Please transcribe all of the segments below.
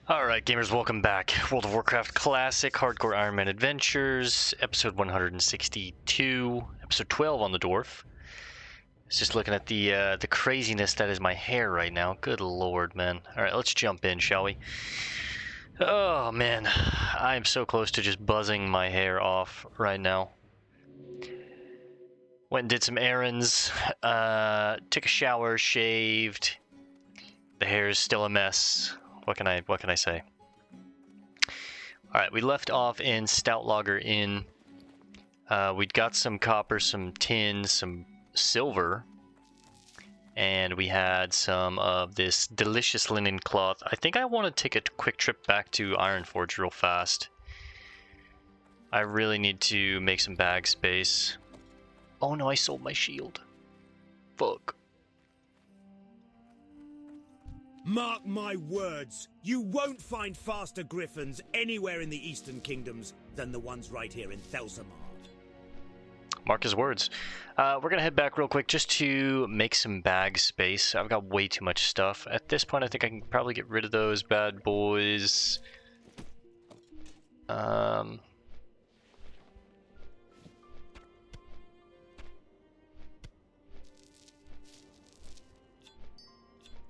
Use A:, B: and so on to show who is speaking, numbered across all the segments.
A: Alright, gamers, welcome back. World of Warcraft Classic Hardcore Ironman Adventures, episode 162, episode 12 on the Dwarf. It's just looking at the craziness that is my hair right now. Good lord, man. Alright, let's jump in, shall we? Oh, man. I am so close to just buzzing my hair off right now. Went and did some errands, took a shower, shaved. The hair is still a mess. What can I say? Alright, we left off in Stout Lager Inn. We'd got some copper, some tin, some silver, and we had some of this delicious linen cloth. I think I want to take a quick trip back to Ironforge real fast. I really need to make some bag space. Oh no, I sold my shield. Fuck.
B: Mark my words, you won't find faster griffins anywhere in the Eastern Kingdoms than the ones right here in Thelsamar.
A: Mark his words. We're going to head back real quick just to make some bag space. I've got way too much stuff. At this point, I think I can probably get rid of those bad boys.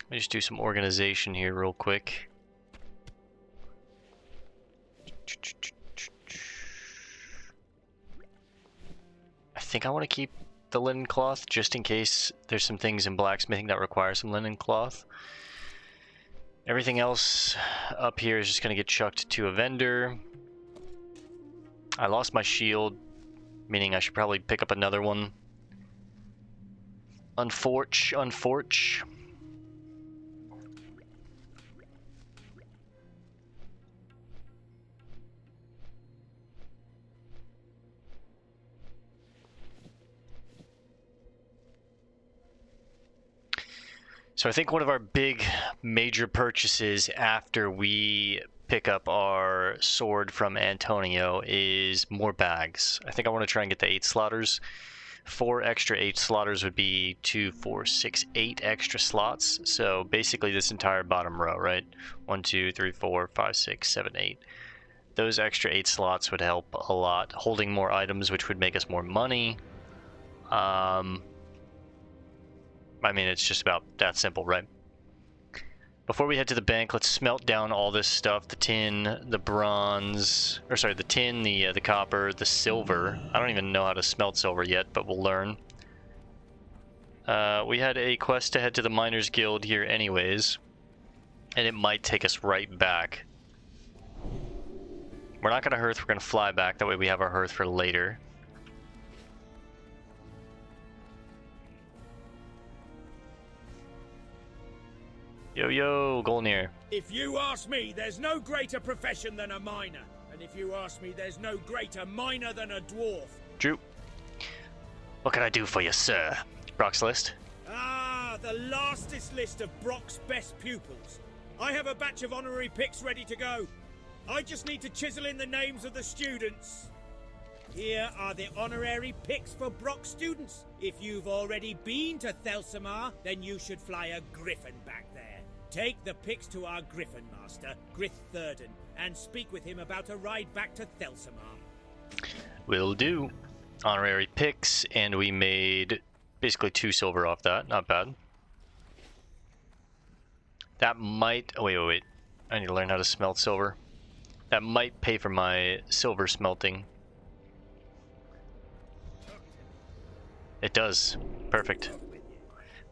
A: Let me just do some organization here real quick. I think I want to keep the linen cloth just in case there's some things in blacksmithing that require some linen cloth. Everything else up here is just going to get chucked to a vendor. I lost my shield, meaning I should probably pick up another one. Unforge. So I think one of our big major purchases after we pick up our sword from Antonio is more bags. I think I want to try and get the 8 slotters. 4 extra 8 slotters would be 2, 4, 6, 8 extra slots. So basically this entire bottom row, right? 1, 2, 3, 4, 5, 6, 7, 8. Those extra 8 slots would help a lot. Holding more items, which would make us more money. I mean, it's just about that simple, right? Before we head to the bank, let's smelt down all this stuff. The tin, the bronze, or sorry, the tin, the copper, the silver. I don't even know how to smelt silver yet, but we'll learn. We had a quest to head to the Miners Guild here anyways, and it might take us right back. We're not gonna hearth, we're gonna fly back. That way we have our hearth for later. Yo, Golnir.
B: If you ask me, there's no greater profession than a miner. And if you ask me, there's no greater miner than a dwarf.
A: Drew. What can I do for you, sir? Brock's list.
B: Ah, the lastest list of Brock's best pupils. I have a batch of honorary picks ready to go. I just need to chisel in the names of the students. Here are the honorary picks for Brock students. If you've already been to Thelsamar, then you should fly a griffin back there. Take the picks to our griffin master, Grith Thurden, and speak with him about a ride back to Thelsamar.
A: Will do. Honorary picks, and we made basically 2 silver off that. Not bad. That might... Oh, wait. I need to learn how to smelt silver. That might pay for my silver smelting. It does. Perfect.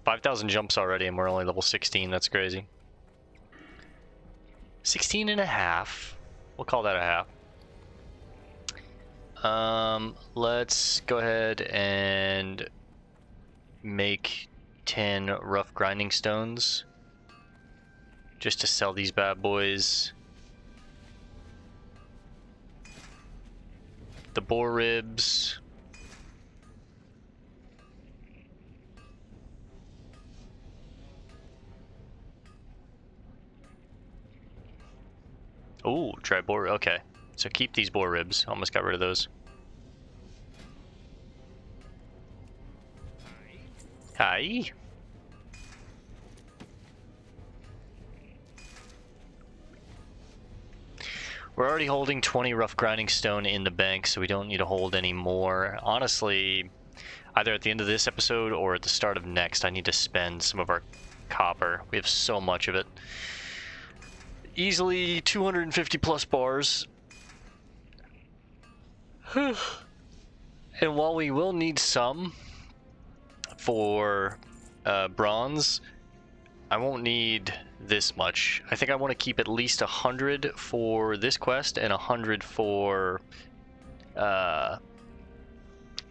A: 5,000 jumps already, and we're only level 16. That's crazy. 16 and a half. We'll call that a half. Let's go ahead and make 10 rough grinding stones. Just to sell these bad boys. The boar ribs. Ooh, try boar. Okay, so keep these boar ribs. Almost got rid of those. Hi. We're already holding 20 rough grinding stone in the bank, so we don't need to hold any more. Honestly, either at the end of this episode or at the start of next, I need to spend some of our copper. We have so much of it. Easily 250 plus bars. And while we will need some for bronze, I won't need this much. I think I want to keep at least 100 for this quest and 100 for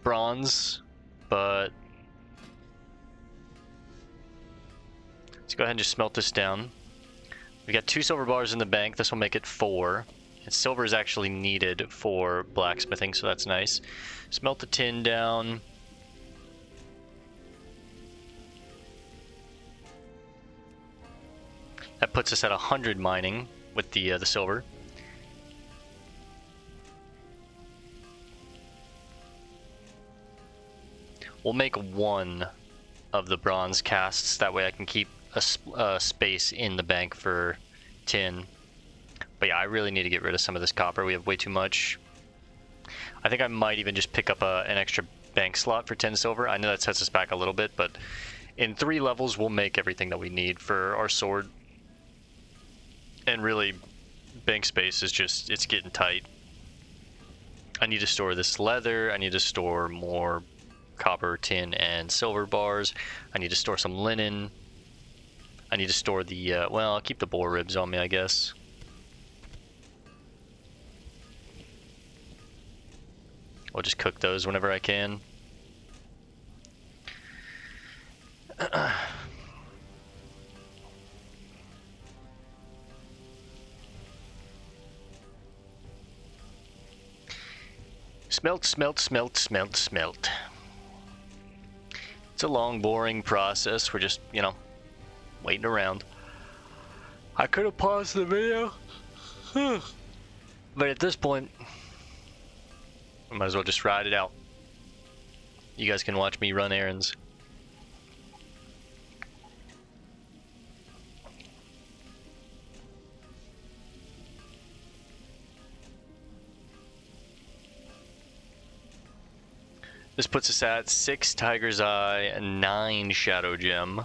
A: bronze, but let's go ahead and just smelt this down. We got 2 silver bars in the bank. This will make it 4. And silver is actually needed for blacksmithing, so that's nice. Smelt the tin down. That puts us at 100 mining with the silver. We'll make 1 of the bronze casts. That way I can keep a space in the bank for tin. But yeah, I really need to get rid of some of this copper. We have way too much. I think I might even just pick up an extra bank slot for 10 silver. I know that sets us back a little bit, but in 3 levels we'll make everything that we need for our sword. And really, bank space is just, it's getting tight. I need to store this leather. I need to store more copper, tin, and silver bars. I need to store some linen. I need to store the, well, I'll keep the boar ribs on me, I guess. I'll just cook those whenever I can. Smelt, smelt, smelt, smelt, smelt. It's a long, boring process. We're just, you know, waiting around. I could have paused the video, but at this point, I might as well just ride it out. You guys can watch me run errands. This puts us at 6 Tiger's Eye and 9 Shadow Gem.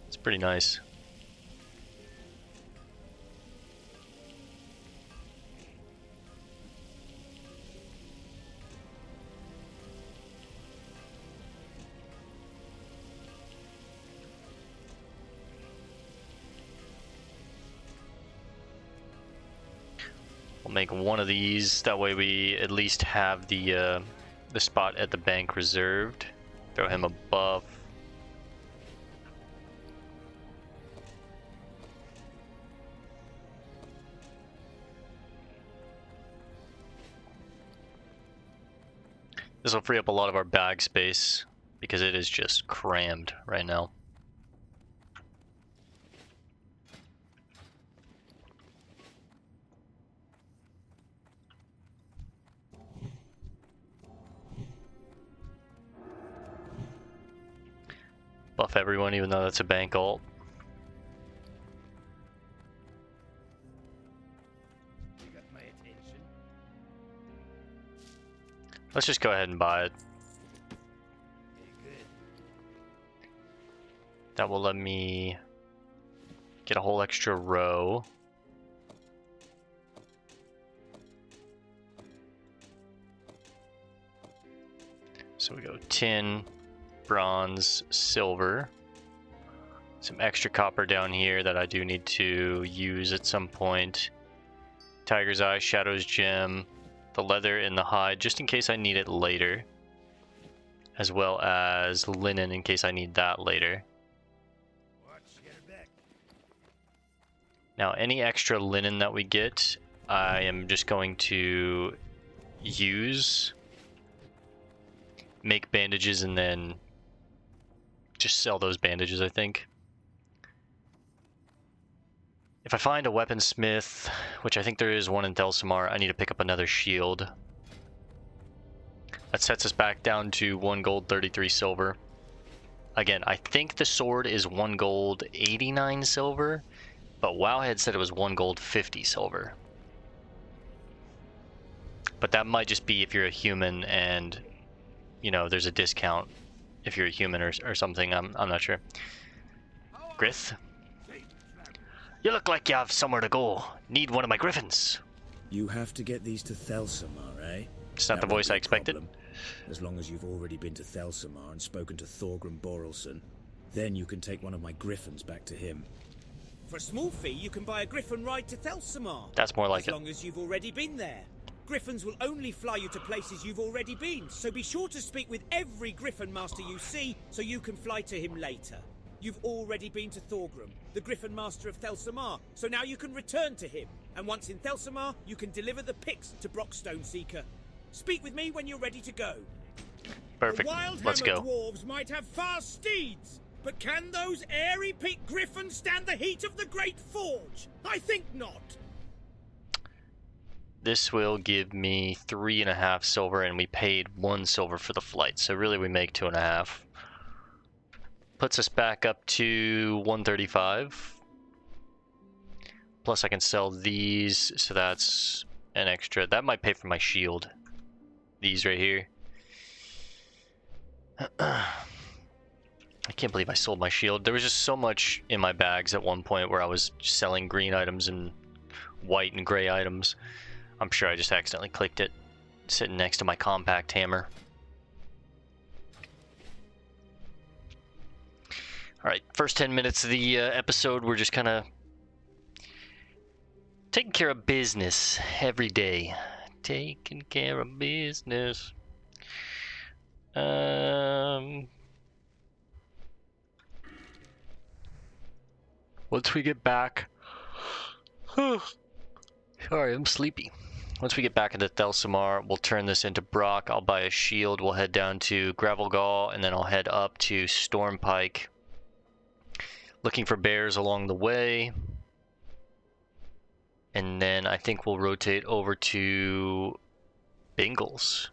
A: It's pretty nice. We'll make 1 of these. That way we at least have the spot at the bank reserved. Throw him a buff. This will free up a lot of our bag space because it is just crammed right now. Buff everyone, even though that's a bank ult.
B: You got my attention.
A: Let's just go ahead and buy it.
B: Very good.
A: That will let me get a whole extra row. So we go tin, bronze, silver. Some extra copper down here that I do need to use at some point. Tiger's Eye, Shadow's Gem, the leather and the hide just in case I need it later. As well as linen in case I need that later.
B: Watch, get her back.
A: Now any extra linen that we get, I am just going to use, make bandages, and then just sell those bandages, I think. If I find a weaponsmith, which I think there is one in Thelsamar, I need to pick up another shield. That sets us back down to 1 gold, 33 silver. Again, I think the sword is 1 gold, 89 silver, but Wowhead said it was 1 gold, 50 silver. But that might just be if you're a human and, you know, there's a discount if you're a human or something. I'm not sure. Grith? You look like you have somewhere to go. Need one of my griffins.
B: You have to get these to Thelsamar, eh?
A: It's not the
B: That won't
A: voice
B: be
A: I
B: a
A: expected.
B: problem. As long as you've already been to Thelsamar and spoken to Thorgrim Borrelson, then you can take one of my griffins back to him. For a small fee, you can buy a griffin ride to Thelsamar.
A: That's more like
B: as
A: it.
B: long as you've already been there. Griffins will only fly you to places you've already been, so be sure to speak with every griffin master you see so you can fly to him later. You've already been to Thorgrim, the Griffin Master of Thelsamar, so now you can return to him. And once in Thelsamar, you can deliver the picks to Brock Stoneseeker. Speak with me when you're ready to go.
A: Perfect.
B: The wild
A: Let's go.
B: dwarves might have fast steeds, but can those airy peaked griffins stand the heat of the Great Forge? I think not.
A: This will give me 3.5 silver, and we paid 1 silver for the flight, so really we make 2.5. Puts us back up to 135. Plus I can sell these, so that's an extra. That might pay for my shield. These right here. I can't believe I sold my shield. There was just so much in my bags at one point where I was selling green items and white and gray items. I'm sure I just accidentally clicked it, sitting next to my compact hammer. Alright, first 10 minutes of the episode, we're just kind of taking care of business every day. Taking care of business. Once we get back... Sorry, I'm sleepy. Once we get back into Thelsamar, we'll turn this into Brock. I'll buy a shield. We'll head down to Gravelgall, and then I'll head up to Stormpike. Looking for bears along the way. And then I think we'll rotate over to Bingles.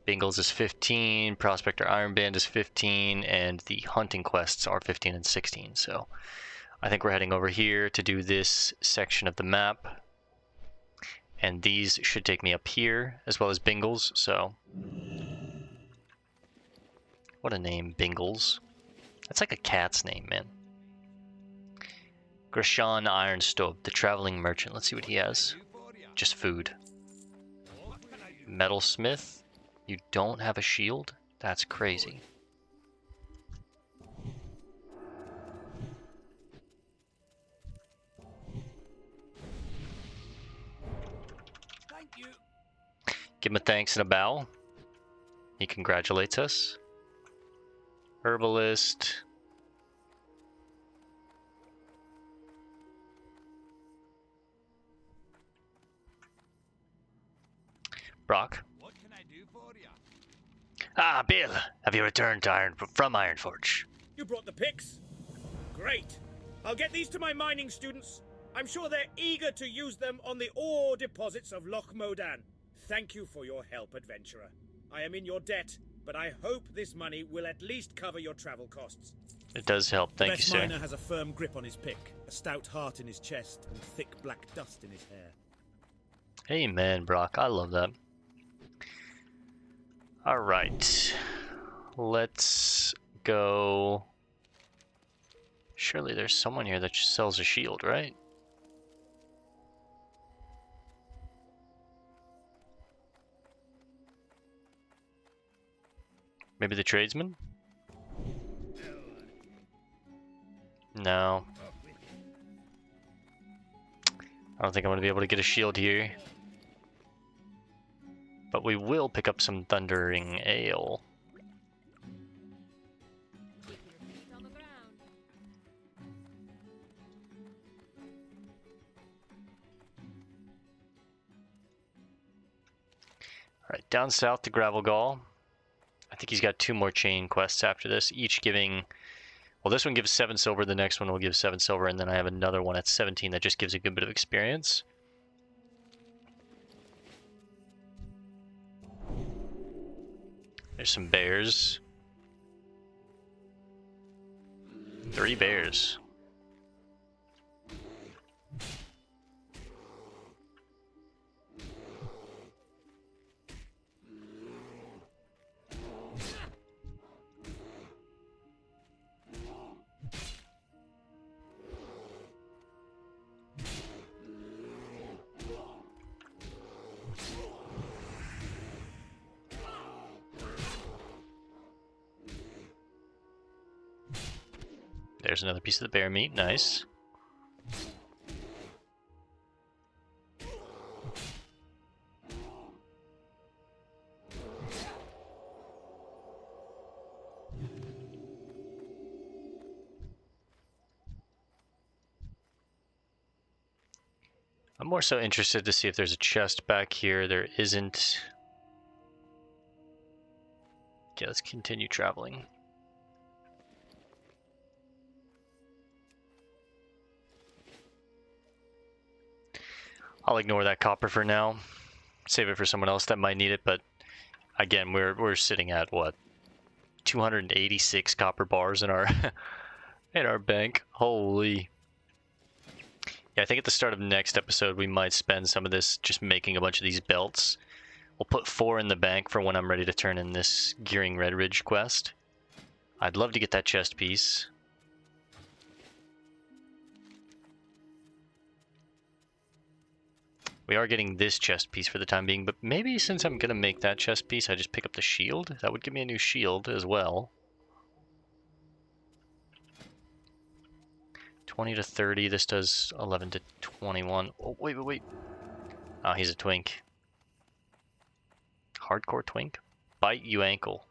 A: Bingles is 15, Prospector Iron Band is 15, and the hunting quests are 15 and 16. So I think we're heading over here to do this section of the map. And these should take me up here, as well as Bingles, so... What a name, Bingles. That's like a cat's name, man. Grashan Ironstove, the traveling merchant. Let's see what he has. Just food. Metalsmith. You don't have a shield? That's crazy.
B: Thank you.
A: Give him a thanks and a bow. He congratulates us. Herbalist. Brock.
C: What can I do for you?
A: Ah, Bill. Have you returned to from Ironforge?
B: You brought the picks? Great. I'll get these to my mining students. I'm sure they're eager to use them on the ore deposits of Loch Modan. Thank you for your help, adventurer. I am in your debt, but I hope this money will at least cover your travel costs.
A: It does help. Thank you,
B: The best
A: sir.
B: miner has a firm grip on his pick, a stout heart in his chest, and thick black dust in his hair.
A: Amen, Brock. I love that. Alright. Let's go... Surely there's someone here that sells a shield, right? Maybe the tradesman? No. I don't think I'm going to be able to get a shield here. But we will pick up some Thundering Ale. Alright, down south to Gravelgall. I think he's got 2 more chain quests after this, each giving... Well, this one gives 7 silver, the next one will give 7 silver, and then I have another one at 17 that just gives a good bit of experience. There's some bears. 3 bears. There's another piece of the bear meat. Nice. I'm more so interested to see if there's a chest back here. There isn't. Okay, let's continue traveling. I'll ignore that copper for now. Save it for someone else that might need it, but again, we're sitting at what? 286 copper bars in our in our bank. Holy. Yeah, I think at the start of next episode we might spend some of this just making a bunch of these belts. We'll put 4 in the bank for when I'm ready to turn in this Gearing Red Ridge quest. I'd love to get that chest piece. We are getting this chest piece for the time being, but maybe since I'm going to make that chest piece, I just pick up the shield. That would give me a new shield as well. 20 to 30. This does 11 to 21. Oh, wait. Oh, he's a twink. Hardcore twink. Bite you ankle.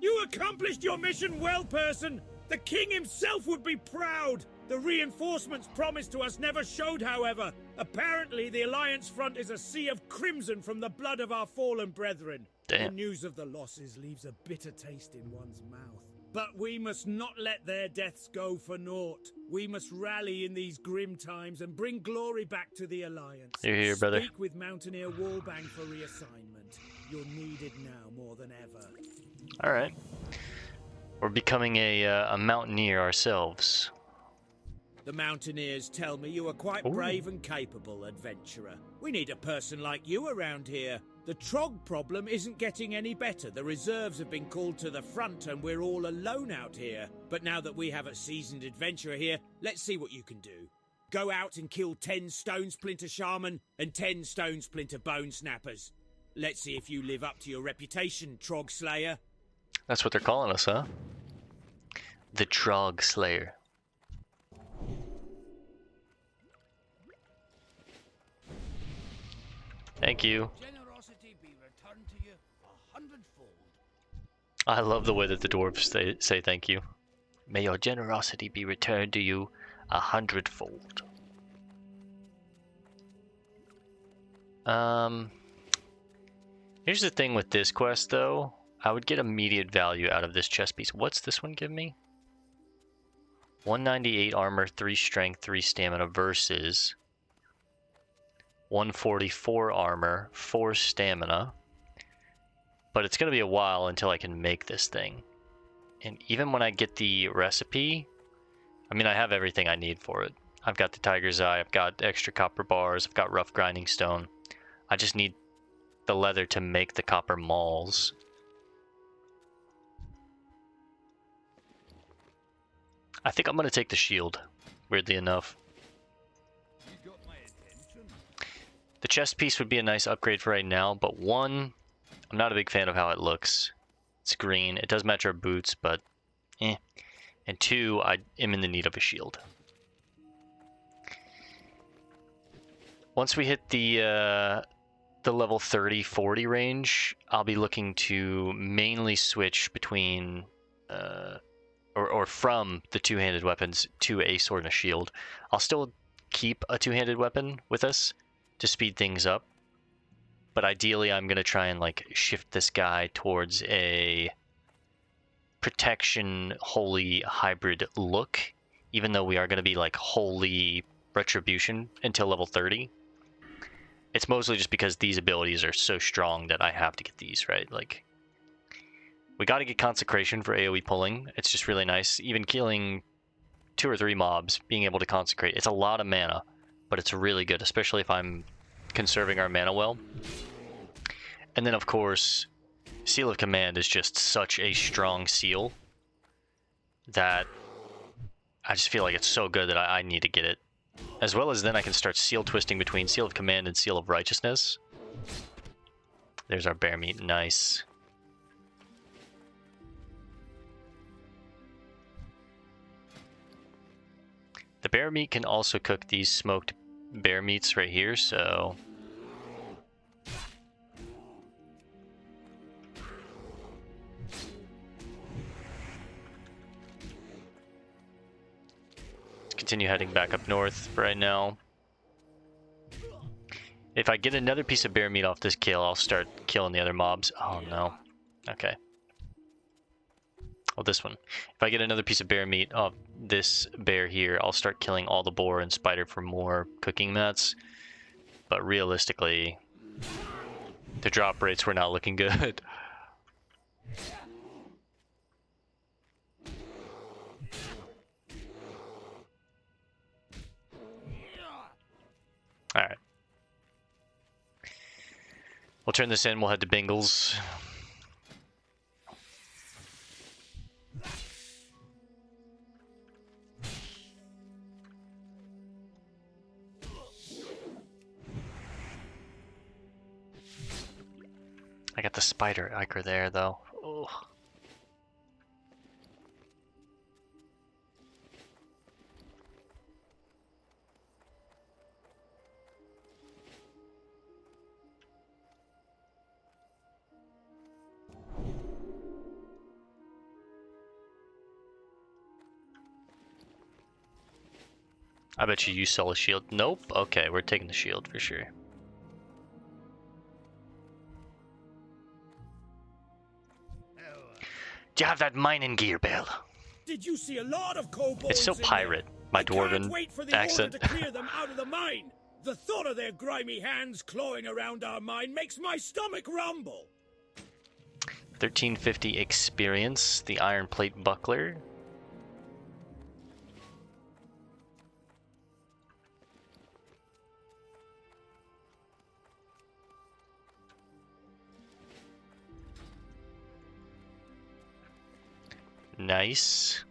B: You accomplished your mission well, person. The king himself would be proud. The reinforcements promised to us never showed, however. Apparently, the Alliance front is a sea of crimson from the blood of our fallen brethren.
A: Damn.
B: The news of the losses leaves a bitter taste in one's mouth. But we must not let their deaths go for naught. We must rally in these grim times and bring glory back to the Alliance.
A: You're here, brother.
B: Speak with Mountaineer Wallbang for reassignment. You're needed now more than ever.
A: Alright. We're becoming a mountaineer ourselves.
B: The Mountaineers tell me you are quite brave and capable, adventurer. We need a person like you around here. The Trog problem isn't getting any better. The reserves have been called to the front and we're all alone out here. But now that we have a seasoned adventurer here, let's see what you can do. Go out and kill 10 Stone Splinter Shaman and 10 Stone Splinter Bone Snappers. Let's see if you live up to your reputation, Trog Slayer.
A: That's what they're calling us, huh? The Trog Slayer. Thank you.
C: Generosity be returned to you 100-fold.
A: I love the way that the dwarves say thank you. May your generosity be returned to you 100-fold. Here's the thing with this quest, though. I would get immediate value out of this chest piece. What's this one give me? 198 armor, 3 strength, 3 stamina versus 144 armor, 4 stamina. But it's going to be a while until I can make this thing. And even when I get the recipe, I mean, I have everything I need for it. I've got the tiger's eye, I've got extra copper bars, I've got rough grinding stone. I just need the leather to make the copper mauls. I think I'm going to take the shield, weirdly enough.
C: You got my attention.
A: The chest piece would be a nice upgrade for right now, but one, I'm not a big fan of how it looks. It's green. It does match our boots, but eh. And 2, I am in the need of a shield. Once we hit the level 30-40 range, I'll be looking to mainly switch between or from the two-handed weapons to a sword and a shield. I'll still keep a two-handed weapon with us to speed things up, but ideally I'm going to try and like shift this guy towards a protection holy hybrid look, even though we are going to be like holy retribution until level 30. It's mostly just because these abilities are so strong that I have to get these, right? Like, we got to get consecration for AoE pulling. It's just really nice. Even killing 2 or 3 mobs, being able to consecrate. It's a lot of mana, but it's really good, especially if I'm conserving our mana well. And then, of course, Seal of Command is just such a strong seal that I just feel like it's so good that I need to get it. As well as then I can start seal twisting between Seal of Command and Seal of Righteousness. There's our bear meat. Nice. The bear meat can also cook these smoked bear meats right here, so... Let's continue heading back up north for right now. If I get another piece of bear meat off this kill, I'll start killing the other mobs. Oh no. Okay. Oh, this one. If I get another piece of bear meat off this bear here, I'll start killing all the boar and spider for more cooking mats. But realistically, the drop rates were not looking good. Alright. We'll turn this in, we'll head to Bingles. I got the spider ichor there, though. Ugh. I bet you sell a shield. Nope. Okay, we're taking the shield for sure. Do you have that mining gear, Bill?
B: Did you see a lot of kobolds?
A: It's so
B: in there?
A: pirate, my
B: I
A: dwarven
B: can't wait for the
A: accent.
B: order to clear them out of the mine. The thought of their grimy hands clawing around our mine makes my stomach rumble.
A: 1350 experience, the iron plate buckler. Nice.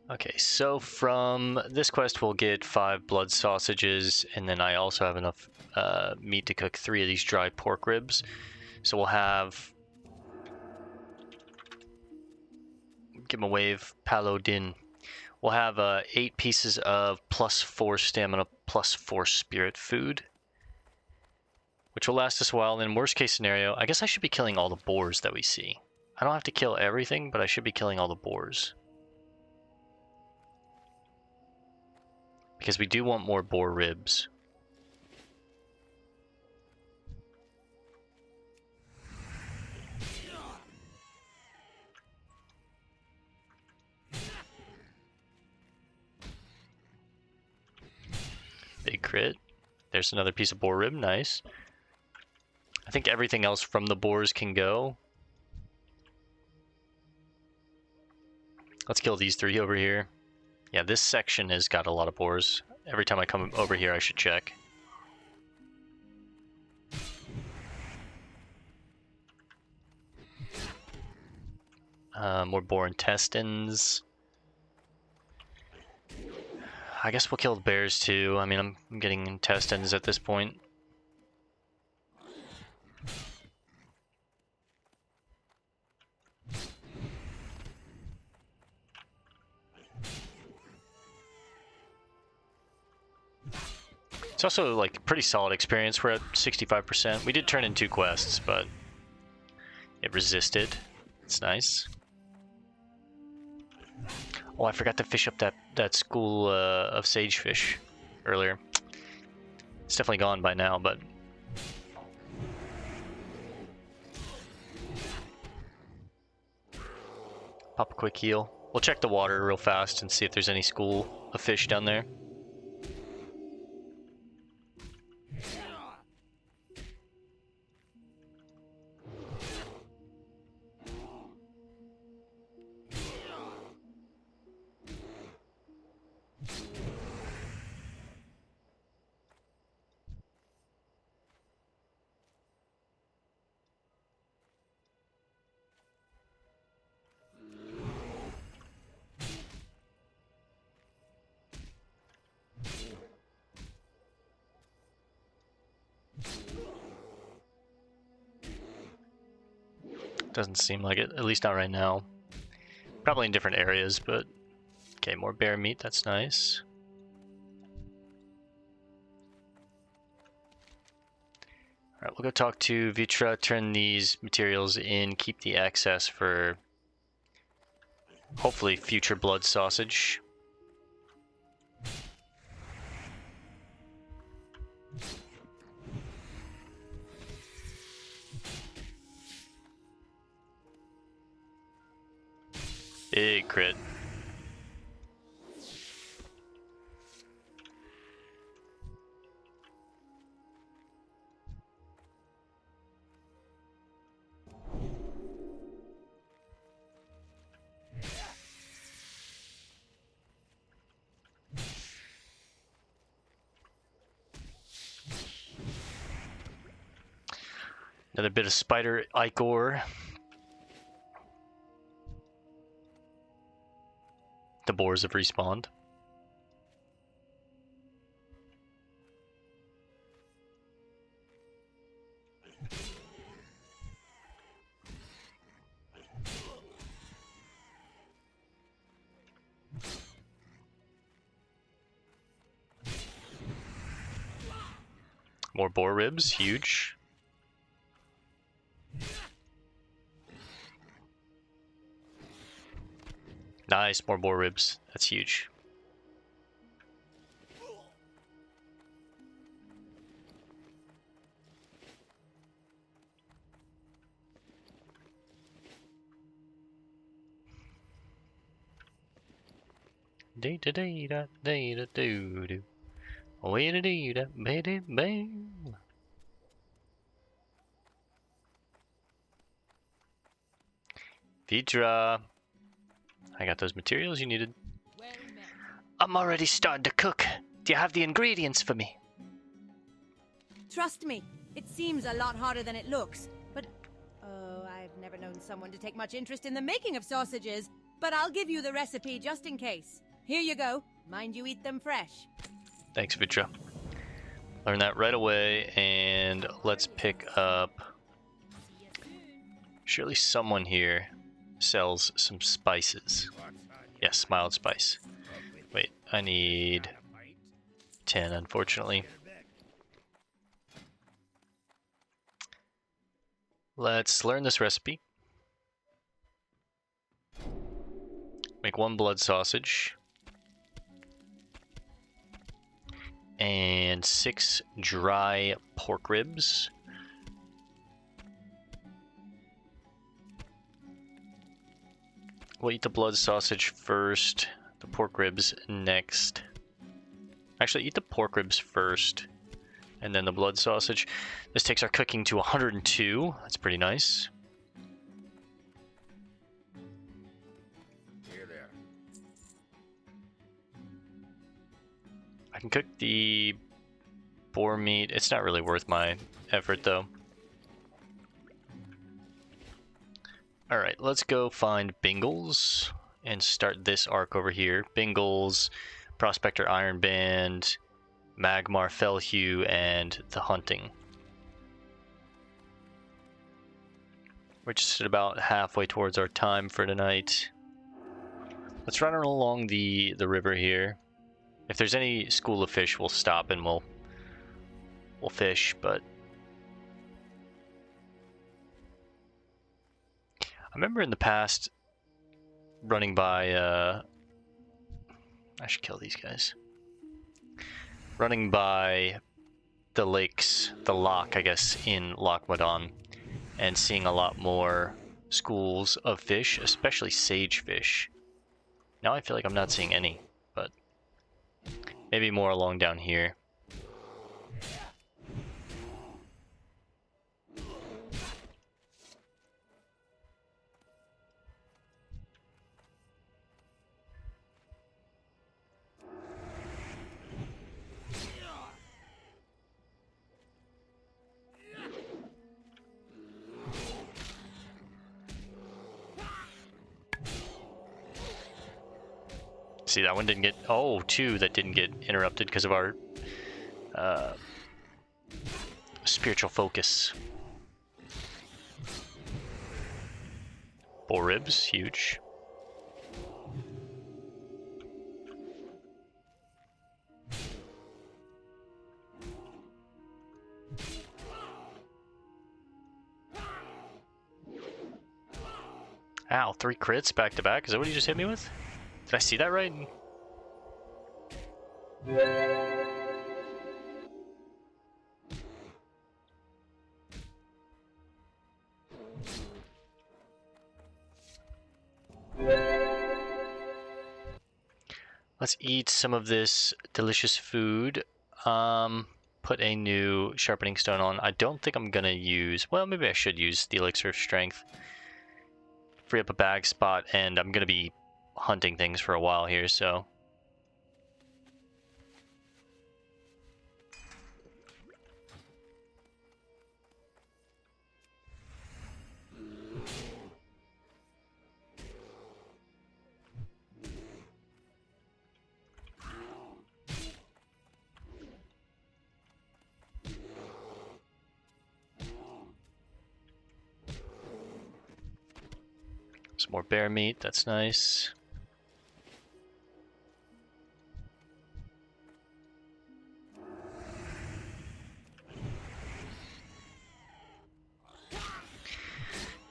A: Okay, so from this quest we'll get 5 blood sausages, and then I also have enough meat to cook 3 of these dry pork ribs. So we'll have... Give him a wave, Paladin. We'll have 8 pieces of +4 stamina, +4 spirit food, which will last us a while. And then worst case scenario, I guess I should be killing all the boars that we see. I don't have to kill everything, but I should be killing all the boars. Because we do want more boar ribs. Big crit. There's another piece of boar rib, nice. I think everything else from the boars can go. Let's kill these 3 over here. Yeah, this section has got a lot of boars. Every time I come over here, I should check. More boar intestines. I guess we'll kill the bears too. I mean, I'm getting intestines at this point. It's also like pretty solid experience. We're at 65%. We did turn in 2 quests, but it resisted. It's nice. Oh, I forgot to fish up that school of sagefish earlier. It's definitely gone by now, but... Pop a quick heal. We'll check the water real fast and see if there's any school of fish down there. Doesn't seem like it, at least not right now. Probably in different areas, but... Okay, more bear meat, that's nice. Alright, we'll go talk to Vitra, turn these materials in, keep the excess for hopefully future blood sausage. Big crit. Another bit of spider ichor. The boars have respawned. More boar ribs, huge. Nice, more boar ribs. That's huge. Dee da dee da dee da doo doo. Wee da dee da ba dee bang. Vitra, I got those materials you needed.
D: Well met.
A: I'm already starting to cook. Do you have the ingredients for me?
D: Trust me, it seems a lot harder than it looks, but... Oh, I've never known someone to take much interest in the making of sausages, but I'll give you the recipe just in case. Here you go. Mind you eat them fresh.
A: Thanks, Vitra. Learn that right away, and let's pick up... Surely someone here sells some spices. Yes, mild spice. Wait, I need 10, unfortunately. Let's learn this recipe. Make 1 blood sausage. And 6 dry pork ribs. We'll eat the blood sausage first, the pork ribs next. Actually, eat the pork ribs first, and then the blood sausage. This takes our cooking to 102. That's pretty nice.
C: Here there.
A: I can cook the boar meat. It's not really worth my effort, though. Alright, let's go find Bingles and start this arc over here. Bingles, Prospector Iron Band, Magmar Fellhue, and the hunting. We're just at about halfway towards our time for tonight. Let's run along the river here. If there's any school of fish, we'll stop and we'll fish, but I remember in the past running by, I should kill these guys. Running by the lakes, the loch, I guess, in Loch Madon, and seeing a lot more schools of fish, especially sagefish. Now I feel like I'm not seeing any, but maybe more along down here. See, that one didn't get... Oh, 2 that didn't get interrupted because of our spiritual focus. Boar ribs, huge. Ow, 3 crits back to back. Is that what he just hit me with? Did I see that right? Let's eat some of this delicious food. Put a new sharpening stone on. I don't think I'm gonna use, well, maybe I should use the elixir of strength. Free up a bag spot, and I'm gonna be hunting things for a while here, so. Some more bear meat, that's nice.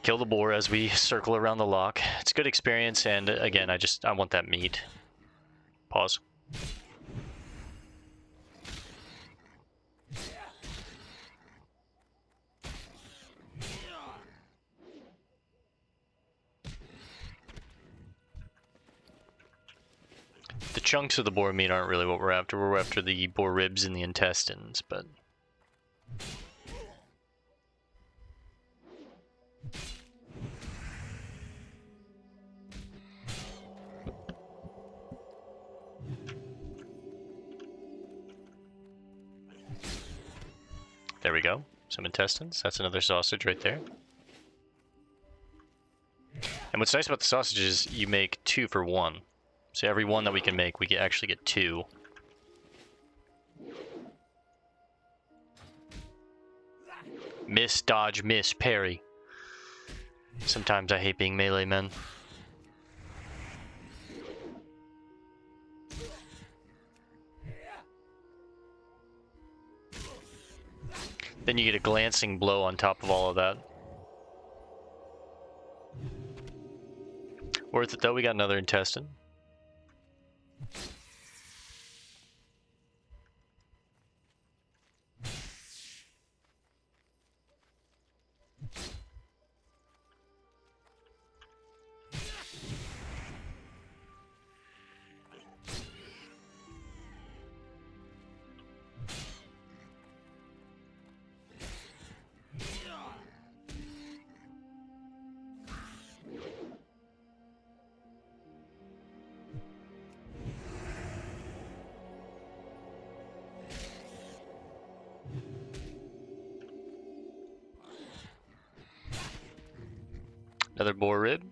A: Kill the boar as we circle around the lock. It's a good experience, and again, I want that meat. Pause. The chunks of the boar meat aren't really what we're after. We're after the boar ribs and the intestines, but... There we go. Some intestines. That's another sausage right there. And what's nice about the sausage is you make 2 for 1. So every one that we can make, we can actually get 2. Miss, dodge, miss, parry. Sometimes I hate being melee men. Then you get a glancing blow on top of all of that. Worth it though, we got another intestine. Another boar rib.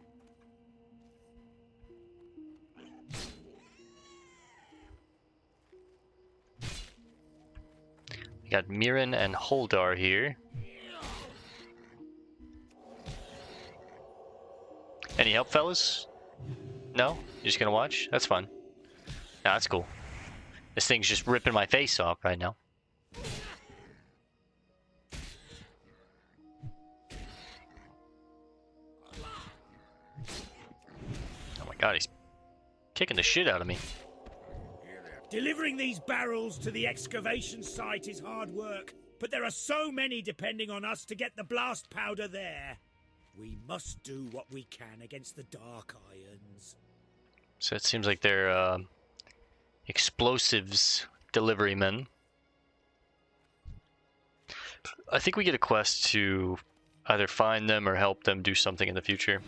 A: We got Mirren and Holdar here. Any help, fellas? No? You're just gonna watch? That's fine. Nah, that's cool. This thing's just ripping my face off right now. God, he's kicking the shit out of me.
B: Delivering these barrels to the excavation site is hard work, but there are so many depending on us to get the blast powder there. We must do what we can against the Dark Irons.
A: So it seems like they're explosives delivery men. I think we get a quest to either find them or help them do something in the future.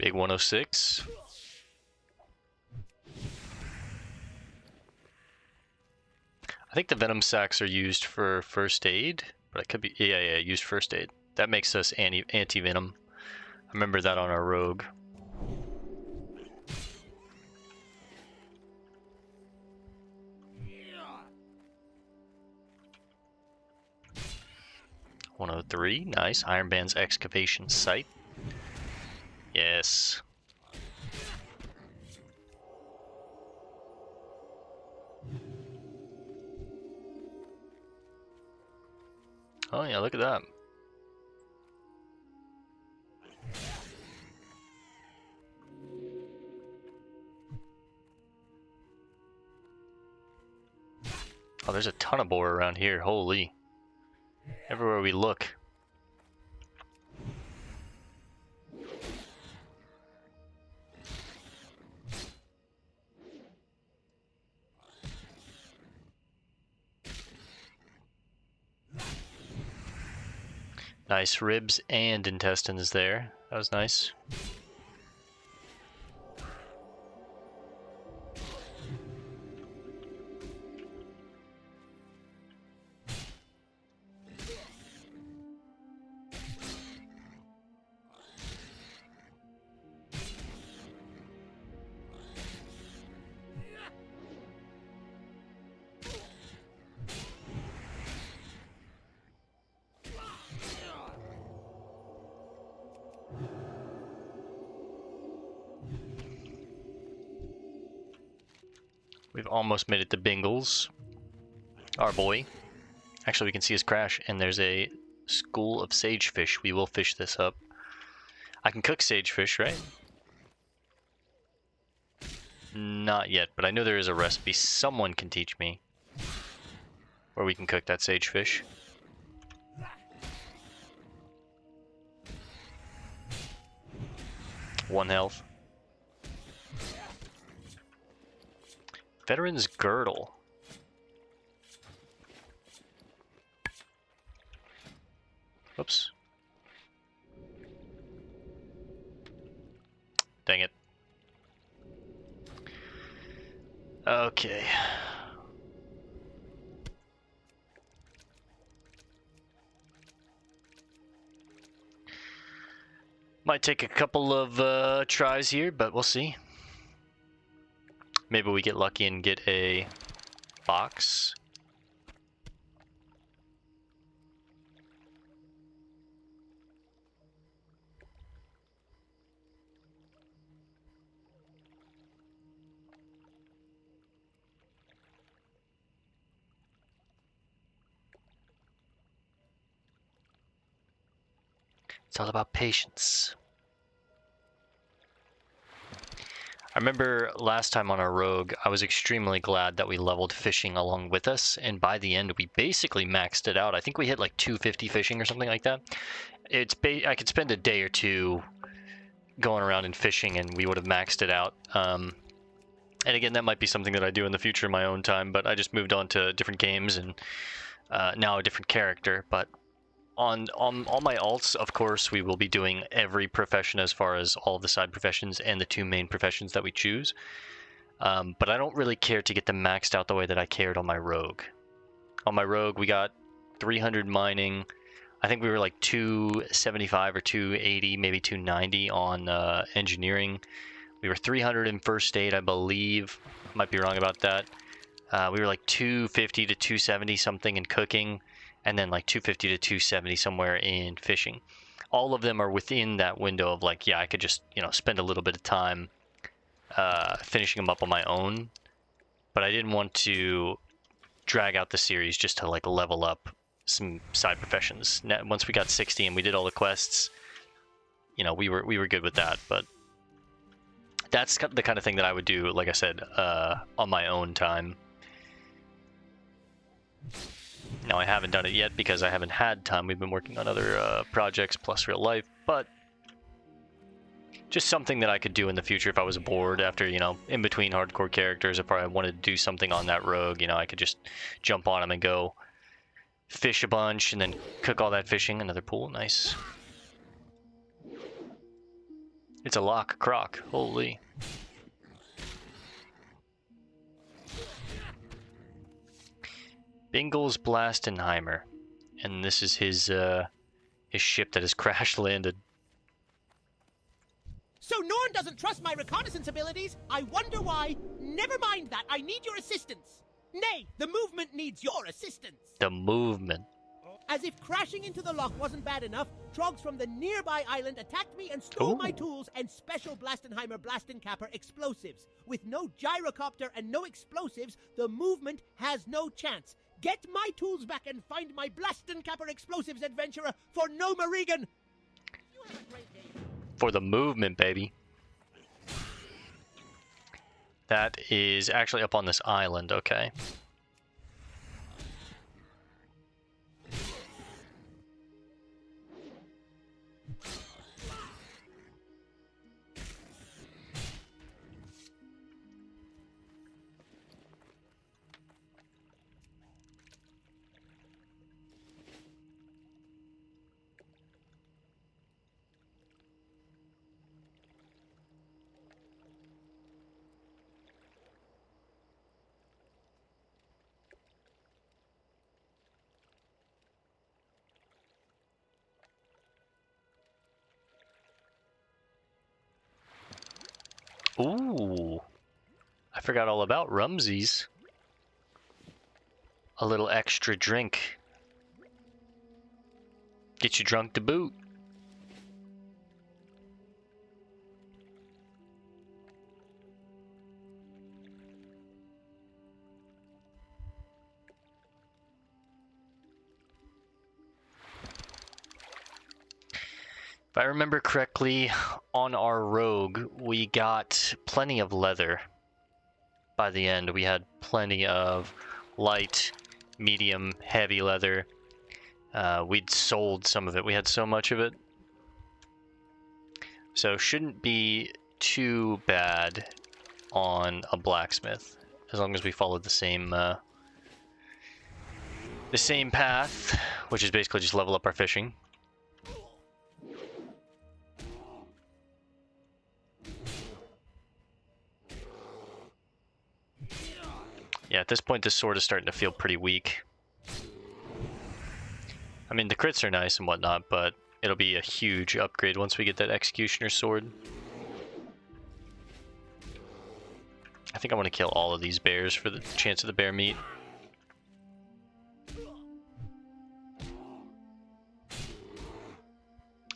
A: Big 106. I think the venom sacs are used for first aid, but it could be, yeah, used first aid. That makes us anti-venom. I remember that on our rogue.
C: Yeah.
A: 103, nice. Ironman's excavation site. Yes. Oh yeah, look at that. Oh, there's a ton of boar around here, holy. Everywhere we look. Nice ribs and intestines there. That was nice. We've almost made it to Bingles. Our boy. Actually, we can see his crash, and there's a school of sagefish. We will fish this up. I can cook sagefish, right? Not yet, but I know there is a recipe someone can teach me where we can cook that sagefish. One health. Veteran's Girdle. Oops. Dang it. Okay. Might take a couple of tries here, but we'll see. Maybe we get lucky and get a box. It's all about patience. I remember last time on our rogue, I was extremely glad that we leveled fishing along with us, and by the end we basically maxed it out. I think we hit like 250 fishing or something like that. I could spend a day or two going around and fishing and we would have maxed it out. And again, that might be something that I do in the future in my own time, but I just moved on to different games and now a different character. But on all my alts, of course, we will be doing every profession as far as all of the side professions and the two main professions that we choose. But I don't really care to get them maxed out the way that I cared on my rogue. On my rogue, we got 300 mining. I think we were like 275 or 280, maybe 290 on engineering. We were 300 in first aid, I believe. Might be wrong about that. We were like 250 to 270 something in cooking, and then like 250 to 270 somewhere in fishing. All of them are within that window of like, yeah, I could just, spend a little bit of time finishing them up on my own. But I didn't want to drag out the series just to like level up some side professions. Now, once we got 60 and we did all the quests, we were good with that. But that's the kind of thing that I would do, like I said, on my own time. Now, I haven't done it yet because I haven't had time. We've been working on other projects plus real life, but just something that I could do in the future if I was bored after, in between hardcore characters. If I wanted to do something on that rogue, I could just jump on them and go fish a bunch and then cook all that fishing. Another pool, nice. It's a lock croc. Holy. Bingles Blastenheimer. And this is his ship that has crash landed.
E: So Norn doesn't trust my reconnaissance abilities? I wonder why. Never mind that. I need your assistance. Nay, the movement needs your assistance.
A: The movement.
E: As if crashing into the lock wasn't bad enough, Trogs from the nearby island attacked me and stole my tools and special Blastenheimer Blastenkapper explosives. With no gyrocopter and no explosives, the movement has no chance. Get my tools back and find my Blastenkapper explosives, adventurer, for no Marigan! You have a great day.
A: For the movement, baby. That is actually up on this island, okay. Ooh, I forgot all about Rumsies. A little extra drink. Get you drunk to boot. If I remember correctly, on our rogue, we got plenty of leather. By the end, we had plenty of light, medium, heavy leather. We'd sold some of it. We had so much of it. So shouldn't be too bad on a blacksmith, as long as we followed the same path, which is basically just level up our fishing. Yeah, at this point, this sword is starting to feel pretty weak. I mean, the crits are nice and whatnot, but it'll be a huge upgrade once we get that Executioner sword. I think I want to kill all of these bears for the chance of the bear meat.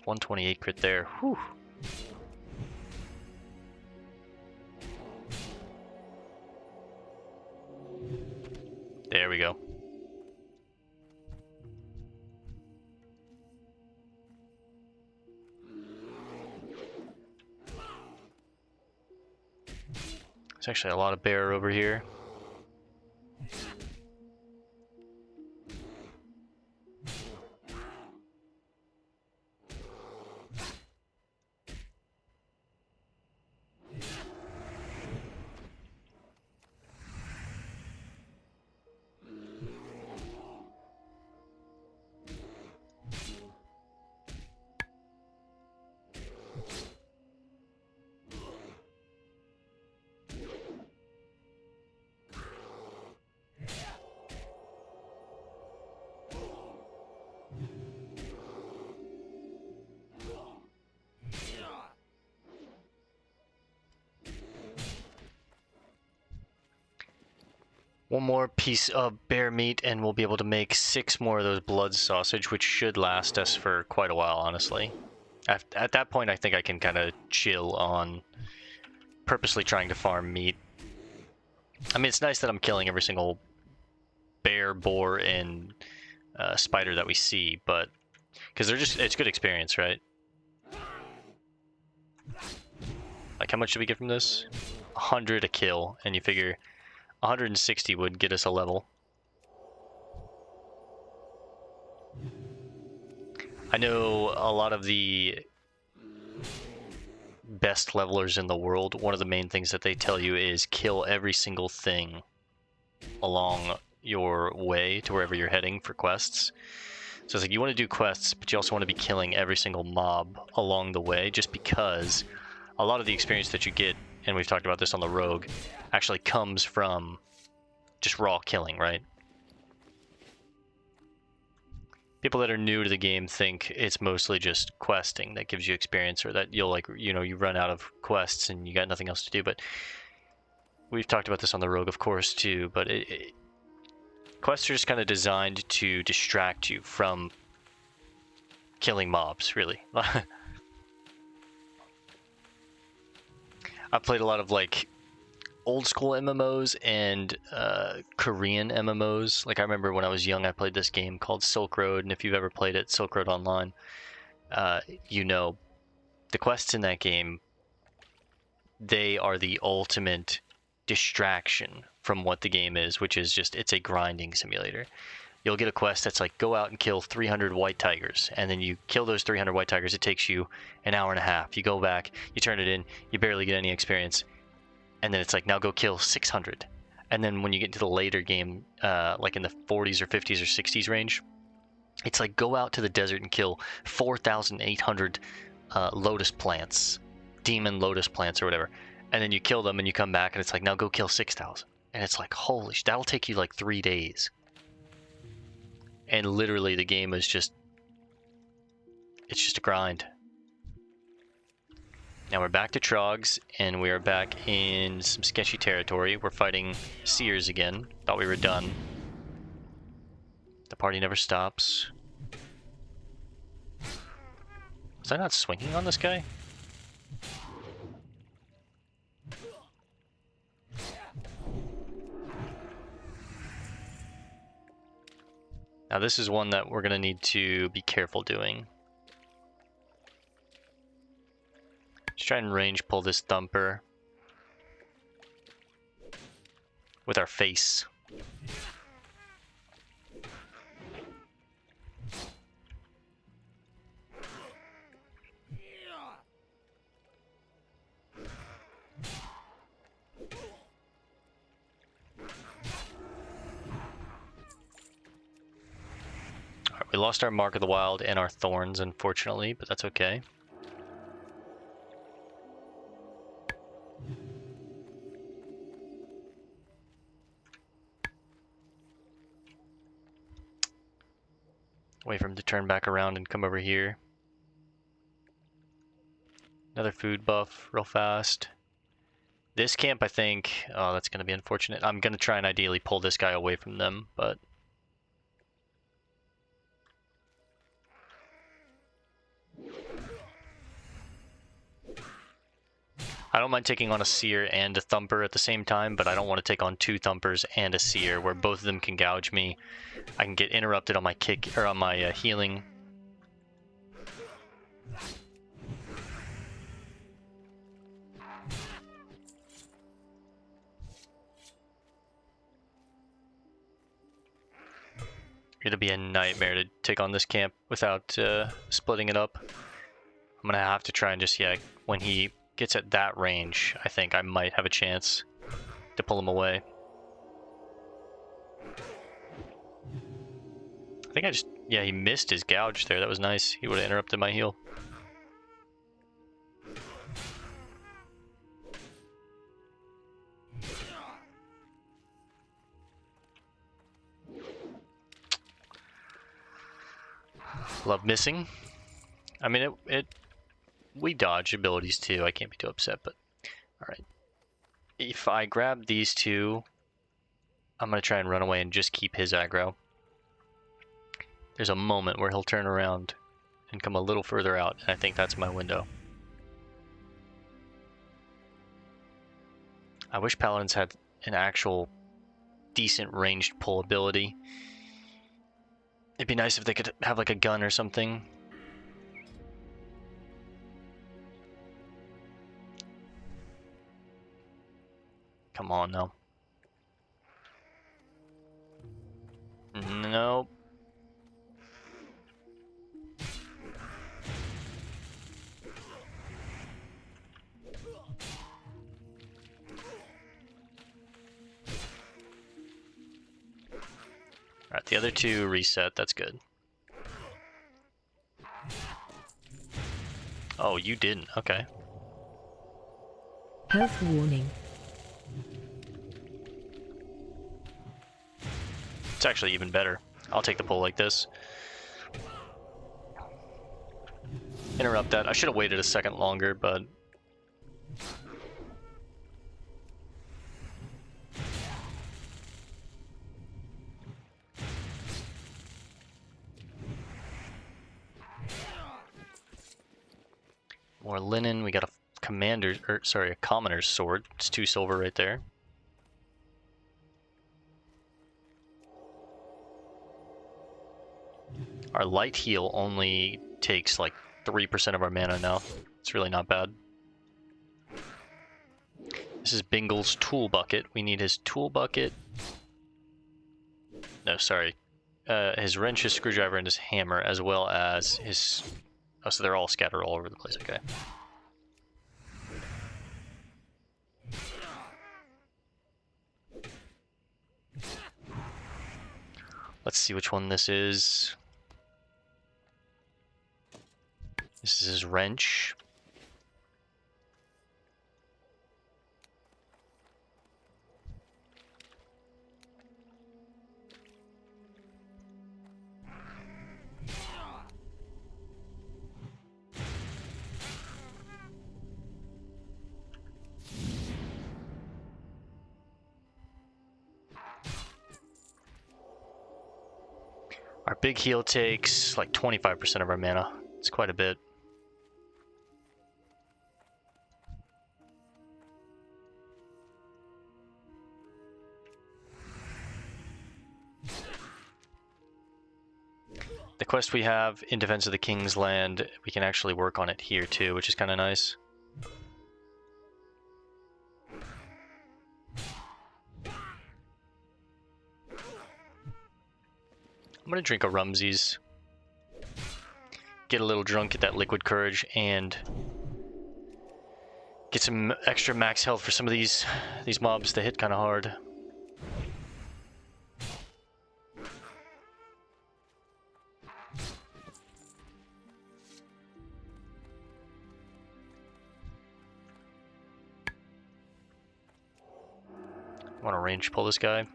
A: $128 crit there. Whew. There we go. There's actually a lot of bear over here. One more piece of bear meat and we'll be able to make 6 more of those blood sausage, which should last us for quite a while, honestly. At that point, I think I can kind of chill on purposely trying to farm meat. I mean, it's nice that I'm killing every single bear, boar, and spider that we see, but because it's good experience, right? Like, how much do we get from this? 100 a kill, and you figure 160 would get us a level. I know a lot of the best levelers in the world, one of the main things that they tell you is kill every single thing along your way to wherever you're heading for quests. So it's like you want to do quests, but you also want to be killing every single mob along the way, just because a lot of the experience that you get, and we've talked about this on the Rogue, actually comes from just raw killing, right? People that are new to the game think it's mostly just questing that gives you experience, or that you'll like, you know, you run out of quests and you got nothing else to do. But we've talked about this on the Rogue, of course, too. But quests are just kind of designed to distract you from killing mobs, really. I've played a lot of like old school MMOs and Korean MMOs. Like I remember when I was young, I played this game called Silk Road, and if you've ever played it, Silk Road Online, you know, the quests in that game, they are the ultimate distraction from what the game is, which is just, it's a grinding simulator. You'll get a quest that's like, go out and kill 300 white tigers, and then you kill those 300 white tigers. It takes you an hour and a half. You go back, you turn it in, you barely get any experience, and then it's like, now go kill 600. And then when you get into the later game, like in the 40s or 50s or 60s range, it's like, go out to the desert and kill 4,800 lotus plants, demon lotus plants or whatever. And then you kill them and you come back and it's like, now go kill 6,000. And it's like, holy sh, that'll take you like 3 days. And literally the game is just, it's just a grind. Now we're back to Trogs, and we are back in some sketchy territory. We're fighting Seers again. Thought we were done. The party never stops. Was I not swinging on this guy? Now this is one that we're going to need to be careful doing. Let's try and range pull this thumper with our face. We lost our Mark of the Wild and our Thorns, unfortunately, but that's okay. Wait for him to turn back around and come over here. Another food buff real fast. This camp, I think, oh, that's going to be unfortunate. I'm going to try and ideally pull this guy away from them, but I don't mind taking on a Seer and a Thumper at the same time, but I don't want to take on 2 Thumpers and a Seer where both of them can gouge me. I can get interrupted on my kick or on my healing. It'll be a nightmare to take on this camp without splitting it up. I'm gonna have to try and just, yeah, when he gets at that range, I think I might have a chance to pull him away. I think I just, yeah, he missed his gouge there. That was nice. He would have interrupted my heal. Love missing. I mean, we dodge abilities too. I can't be too upset, but alright. If I grab these 2, I'm going to try and run away and just keep his aggro. There's a moment where he'll turn around and come a little further out, and I think that's my window. I wish Paladins had an actual decent ranged pull ability. It'd be nice if they could have like a gun or something. Come on now. Nope. Alright, the other 2 reset, that's good. Oh, you didn't, okay.
F: Health warning.
A: It's actually even better. I'll take the pull like this. Interrupt that. I should have waited a second longer, but... More linen. We got a commander's, or sorry, a commoner's sword. It's 2 silver right there. Our light heal only takes like 3% of our mana now. It's really not bad. This is Bingle's tool bucket. We need his tool bucket. No, sorry. His wrench, his screwdriver, and his hammer, as well as his... Oh, so they're all scattered all over the place. Okay. Let's see which one this is. This is his wrench. Our big heal takes like 25% of our mana. It's quite a bit. The quest we have in Defense of the King's Land, we can actually work on it here too, which is kind of nice. I'm gonna drink a Rumsies, get a little drunk, get that liquid courage, and get some extra max health for some of these mobs that hit kind of hard. I want to range pull this guy.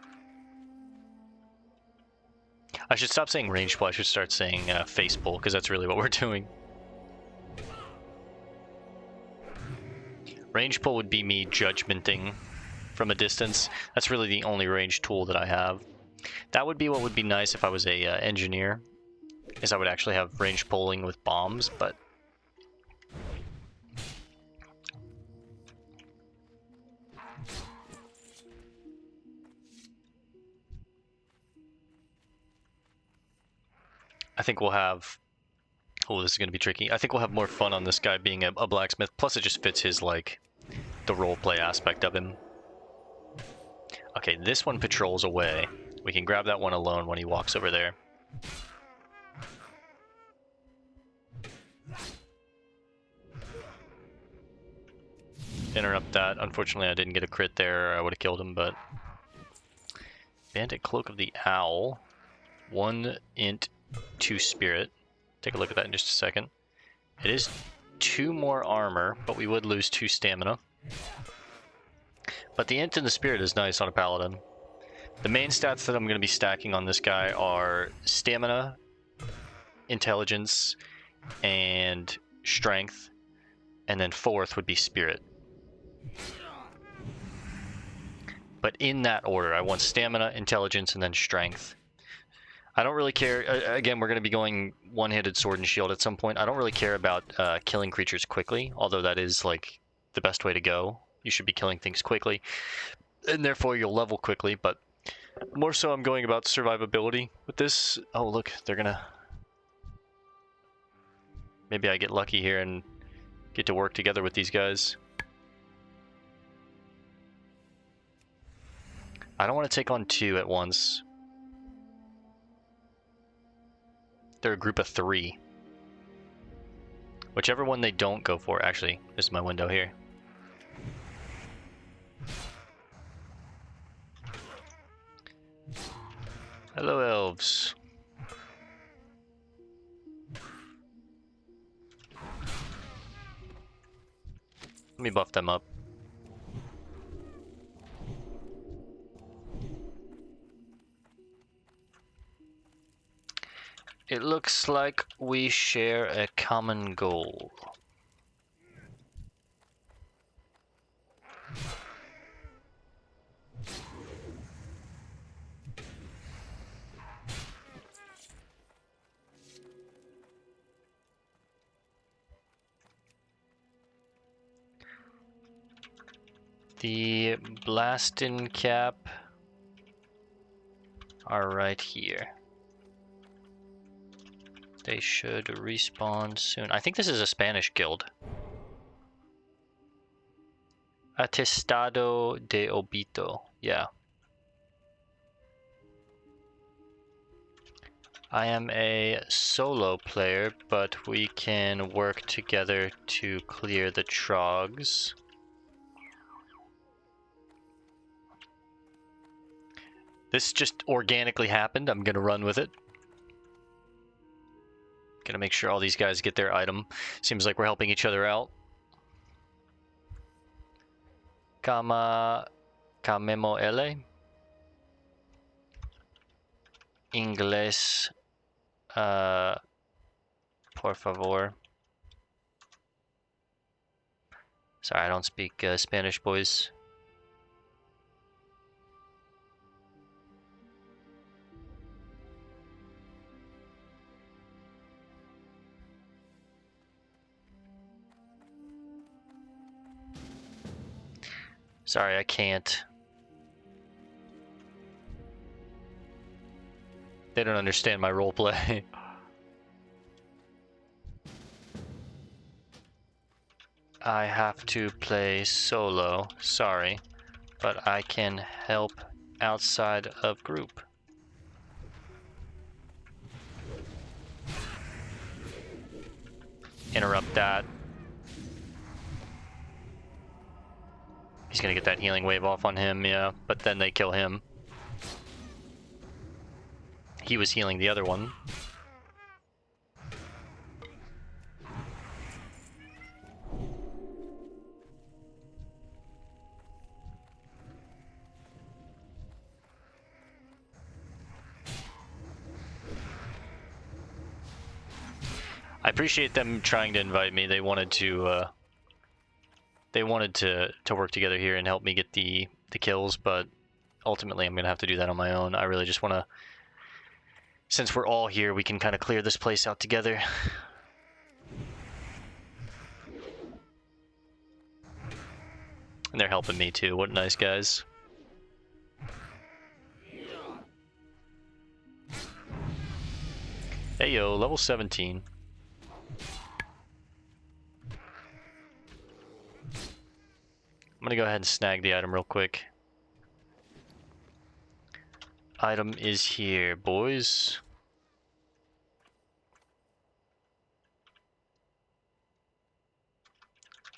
A: I should stop saying range pull, I should start saying face pull, because that's really what we're doing. Range pull would be me judgmenting from a distance. That's really the only range tool that I have. That would be what would be nice if I was a engineer, is I would actually have range pulling with bombs, but... I think we'll have... Oh, this is going to be tricky. I think we'll have more fun on this guy being a blacksmith. Plus, it just fits his, like, the roleplay aspect of him. Okay, this one patrols away. We can grab that one alone when he walks over there. Interrupt that. Unfortunately, I didn't get a crit there. I would have killed him, but... Bandit Cloak of the Owl. 1 int, 2 spirit. Take a look at that in just a second. It is 2 more armor, but we would lose 2 stamina. But the int and the spirit is nice on a paladin. The main stats that I'm going to be stacking on this guy are stamina, intelligence, and strength. And then 4th would be spirit. But in that order, I want stamina, intelligence, and then strength. I don't really care. Again, we're going to be going one-handed sword and shield at some point. I don't really care about killing creatures quickly, although that is like the best way to go. You should be killing things quickly, and therefore you'll level quickly, but more so I'm going about survivability with this. Oh, look, they're going to... Maybe I get lucky here and get to work together with these guys. I don't want to take on 2 at once. They're a group of 3. Whichever one they don't go for. Actually, this is my window here. Hello, elves. Let me buff them up. It looks like we share a common goal. The Blastin cap are right here. They should respawn soon. I think this is a Spanish guild. Atestado de Obito. Yeah. I am a solo player, but we can work together to clear the trogs. This just organically happened. I'm gonna run with it. Gonna make sure all these guys get their item. Seems like we're helping each other out. Camemo L. Inglés. Por favor. Sorry, I don't speak Spanish, boys. Sorry, I can't. They don't understand my roleplay. I have to play solo, sorry, but I can help outside of group. Interrupt that. He's gonna get that healing wave off on him, yeah, but then they kill him. He was healing the other one. I appreciate them trying to invite me. They wanted to work together here and help me get the kills, but ultimately I'm gonna have to do that on my own. I really just want to, since we're all here, we can kind of clear this place out together. And they're helping me too. What nice guys. Hey yo, level 17. I'm gonna go ahead and snag the item real quick. Item is here, boys.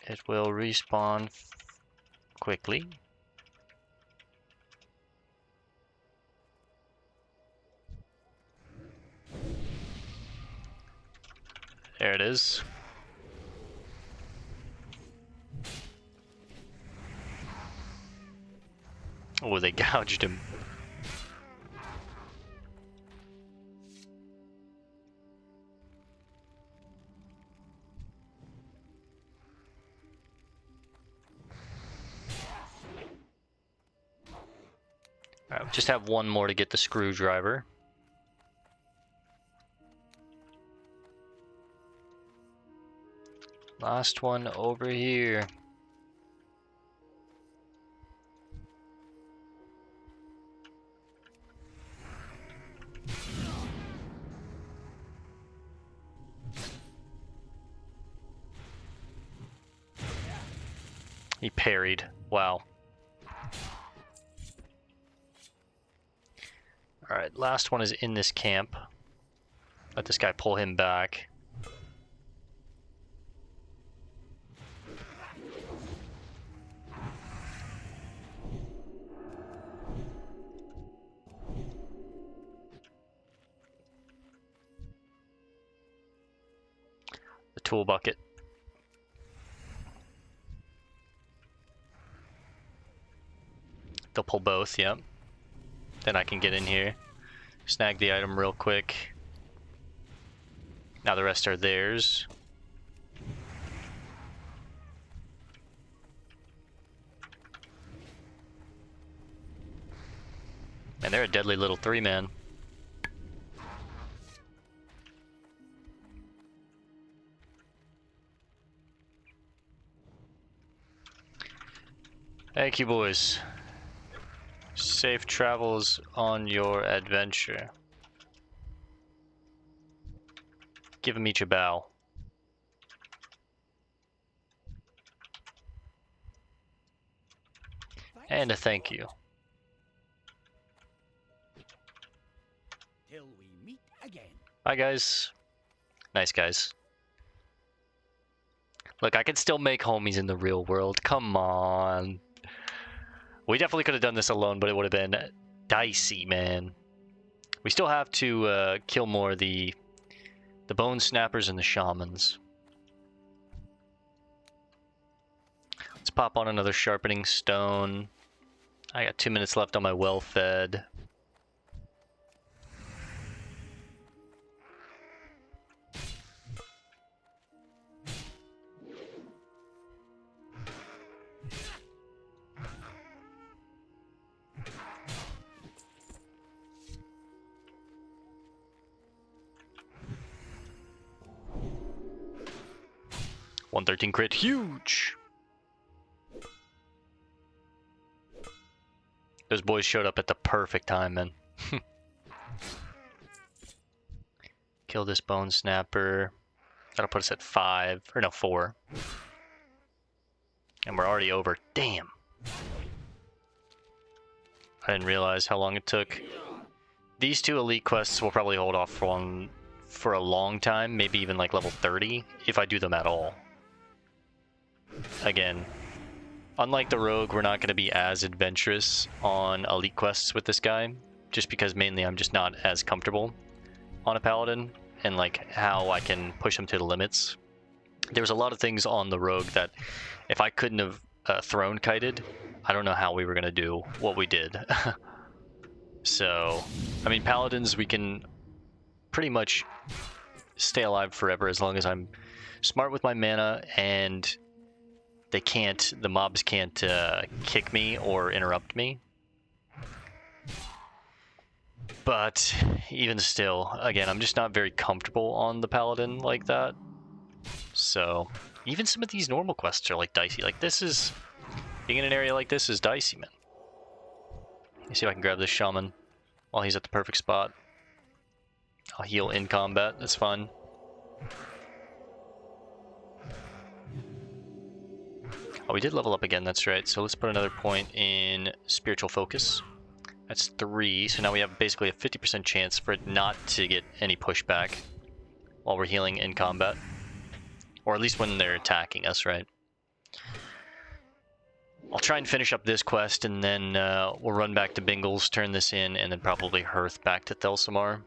A: It will respawn quickly. There it is. Oh, they gouged him. Alright, we just have one more to get the screwdriver. Last one over here. He parried. Wow. Alright, last one is in this camp. Let this guy pull him back. The tool bucket. They'll pull both, yep. Then I can get in here, snag the item real quick. Now the rest are theirs. And they're a deadly little 3-man. Thank you, boys. Safe travels on your adventure. Give them each a bow. And a thank you.
C: Till we meet again.
A: Bye, guys. Nice guys. Look, I can still make homies in the real world. Come on. We definitely could have done this alone, but it would have been dicey, man. We still have to kill more of the bone snappers and the shamans. Let's pop on another sharpening stone. I got 2 minutes left on my well-fed. $113 crit, huge! Those boys showed up at the perfect time, man. Kill this bone snapper. That'll put us at 5, or no, 4. And we're already over. Damn. I didn't realize how long it took. These 2 elite quests will probably hold off for a long time, maybe even like level 30, if I do them at all. Again, unlike the rogue, we're not going to be as adventurous on elite quests with this guy, just because mainly I'm just not as comfortable on a paladin and like how I can push him to the limits. There was a lot of things on the rogue that if I couldn't have throne kited, I don't know how we were going to do what we did. So, I mean, paladins, we can pretty much stay alive forever as long as I'm smart with my mana and the mobs can't kick me or interrupt me. But even still, again, I'm just not very comfortable on the paladin like that. So even some of these normal quests are like dicey. Like this is, being in an area like this is dicey, man. Let me see if I can grab this shaman while he's at the perfect spot. I'll heal in combat, that's fun. Oh, we did level up again, that's right. So let's put another point in spiritual focus. That's 3, so now we have basically a 50% chance for it not to get any pushback while we're healing in combat. Or at least when they're attacking us, right? I'll try and finish up this quest, and then we'll run back to Bingles, turn this in, and then probably hearth back to Thelsamar.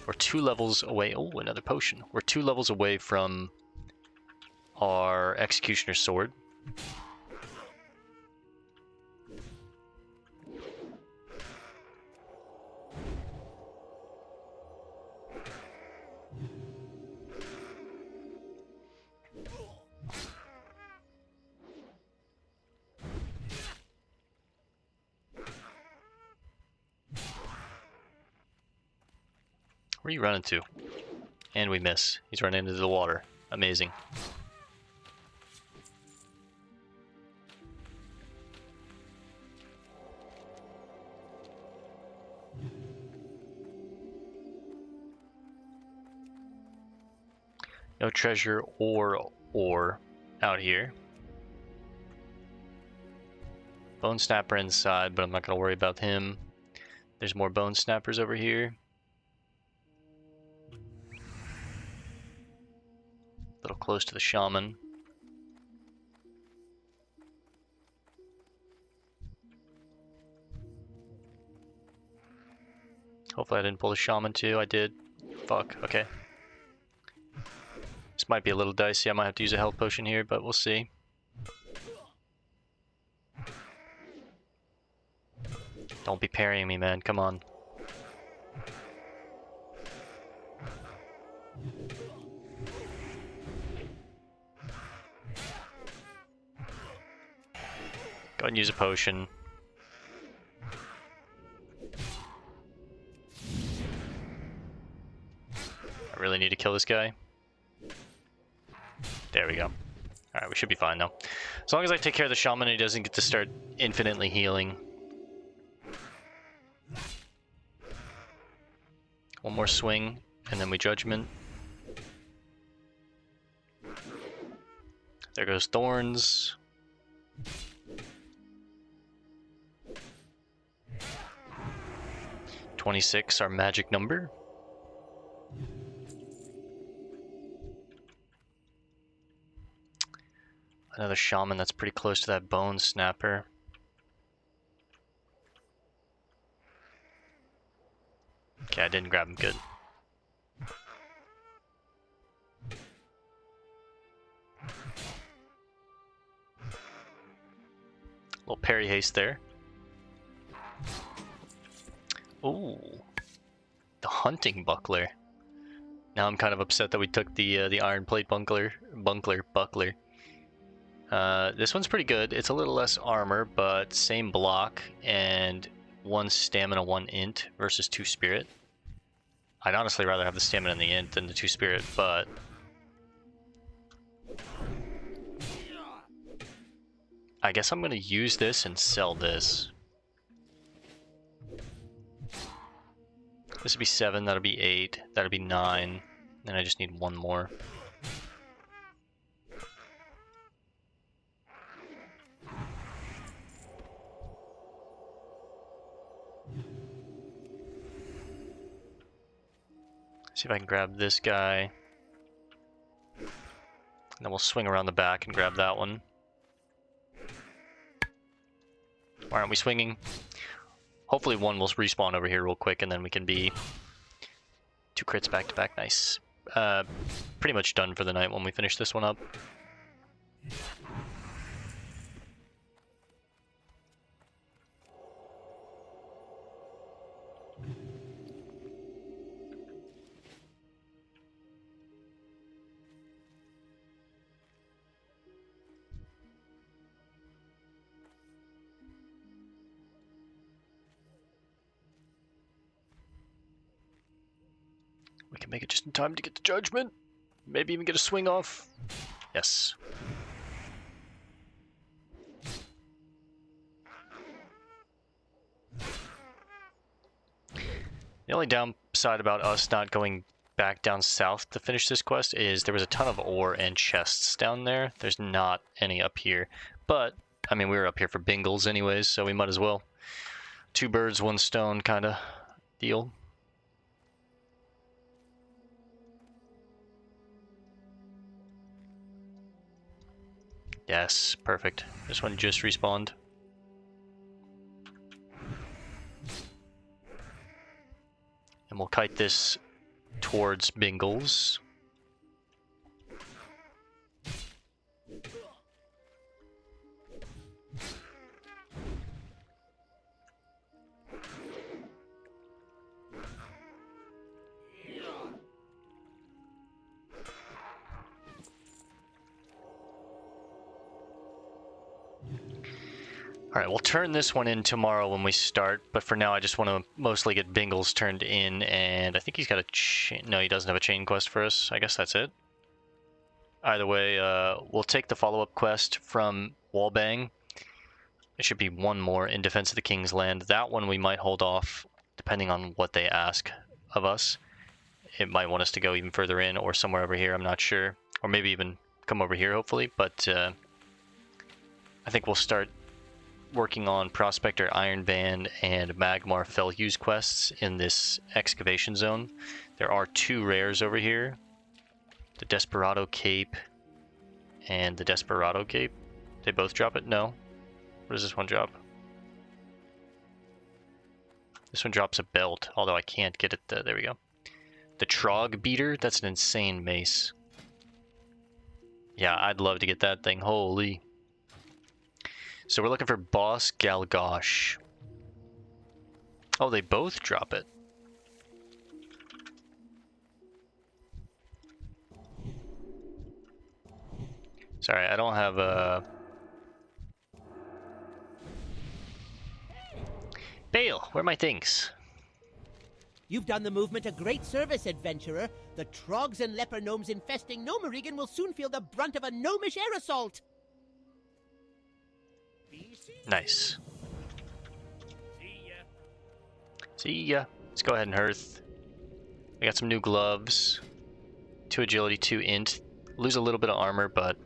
A: We're 2 levels away. Oh, another potion. We're 2 levels away from our Executioner's Sword. Where are you running to? And we miss. He's running into the water. Amazing. No treasure or ore out here. Bone Snapper inside, but I'm not going to worry about him. There's more Bone Snappers over here. A little close to the shaman. Hopefully I didn't pull the shaman too. I did. Fuck, okay. This might be a little dicey. I might have to use a health potion here, but we'll see. Don't be parrying me, man. Come on. Go ahead and use a potion. I really need to kill this guy. There we go. Alright, we should be fine though. As long as I take care of the shaman, he doesn't get to start infinitely healing. One more swing, and then we judgment. There goes Thorns. $26, our magic number. Another shaman that's pretty close to that bone snapper. Okay, I didn't grab him good. Little parry haste there. Ooh, the hunting buckler. Now I'm kind of upset that we took the iron plate buckler. This one's pretty good. It's a little less armor, but same block and 1 stamina, 1 int versus 2 spirit. I'd honestly rather have the stamina and the int than the 2 spirit, but I guess I'm gonna use this and sell this. This would be 7, that'll be 8, that'll be 9, and I just need 1 more. See if I can grab this guy. And then we'll swing around the back and grab that one. Why aren't we swinging? Hopefully one will respawn over here real quick and then we can be 2 crits back to back. Nice. Pretty much done for the night when we finish this one up. We can make it just in time to get the judgment. Maybe even get a swing off. Yes. The only downside about us not going back down south to finish this quest is there was a ton of ore and chests down there. There's not any up here. But, I mean, we were up here for bingles anyways, so we might as well. 2 birds, 1 stone kind of deal. Yes, perfect. This one just respawned. And we'll kite this towards Bingles. Alright, we'll turn this one in tomorrow when we start, but for now I just want to mostly get Bingles turned in, and I think he's got a chain. No, he doesn't have a chain quest for us. I guess that's it. Either way, we'll take the follow-up quest from Wallbang. It should be 1 more in Defense of the King's Land. That one we might hold off, depending on what they ask of us. It might want us to go even further in, or somewhere over here, I'm not sure. Or maybe even come over here, hopefully, but I think we'll start working on Prospector Iron Band and Magmar Fellhughes quests in this excavation zone. There are 2 rares over here. The Desperado Cape and the Desperado Cape. They both drop it? No. What does this one drop? This one drops a belt, although I can't get it. There we go. The Trog Beater, that's an insane mace. Yeah, I'd love to get that thing. Holy. So we're looking for Boss Galgosh. Oh, they both drop it. Sorry, I don't have a... Bale, where are my things?
E: You've done the movement a great service, adventurer. The trogs and leper gnomes infesting Gnomerigan will soon feel the brunt of a gnomish air assault.
A: Nice.
B: See ya.
A: See ya. Let's go ahead and hearth. We got some new gloves. 2 agility, 2 int. Lose a little bit of armor, but...